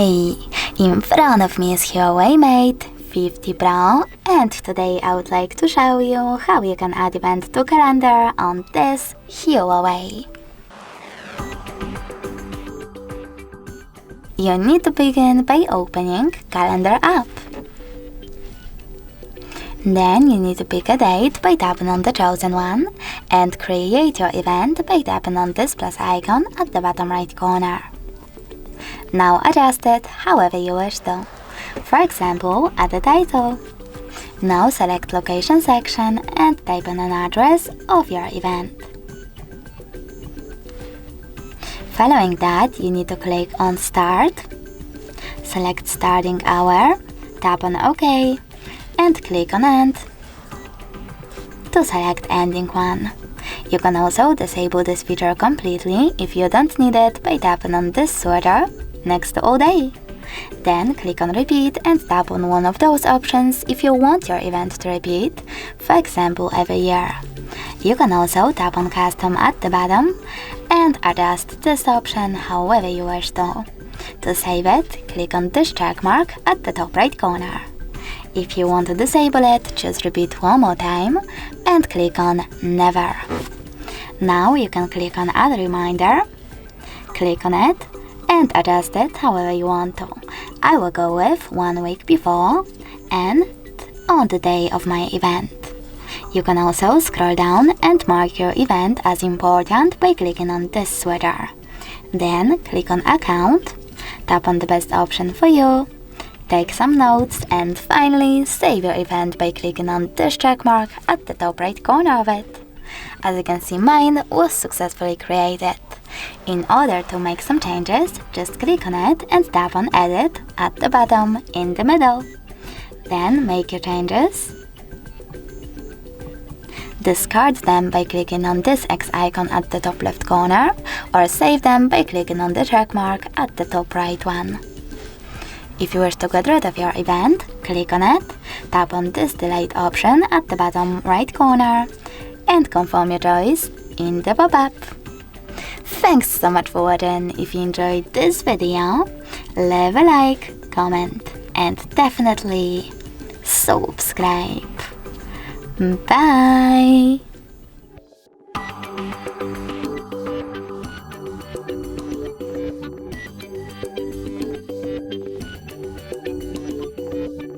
Hey, in front of me is Huawei Mate 50 Pro, and today I would like to show you how you can add event to calendar on this Huawei. You need to begin by opening Calendar app. Then you need to pick a date by tapping on the chosen one and create your event by tapping on this plus icon at the bottom right corner. Now adjust it however you wish to. For example, add a title. Now select location section and type in an address of your event. Following that, you need to click on Start, select starting hour, tap on OK, and click on End to select ending one. You can also disable this feature completely if you don't need it by tapping on this sweater next to all day. Then click on Repeat and tap on one of those options if you want your event to repeat, for example every year. You can also tap on Custom at the bottom and adjust this option however you wish to. To save it, click on this check mark at the top right corner. If you want to disable it, just repeat one more time and click on Never. Now you can click on Add Reminder, click on it, and adjust it however you want to. I will go with 1 week before and on the day of my event. You can also scroll down and mark your event as important by clicking on this sweater. Then click on Account, tap on the best option for you, take some notes, and finally save your event by clicking on this check mark at the top right corner of it. As you can see, mine was successfully created. In order to make some changes, just click on it and tap on Edit at the bottom in the middle. Then make your changes. Discard them by clicking on this X icon at the top left corner, or save them by clicking on the check mark at the top right one. If you wish to get rid of your event, click on it, tap on this Delete option at the bottom right corner, and confirm your choice in the pop-up. Thanks so much for watching. If you enjoyed this video, leave a like, comment, and definitely subscribe. Bye!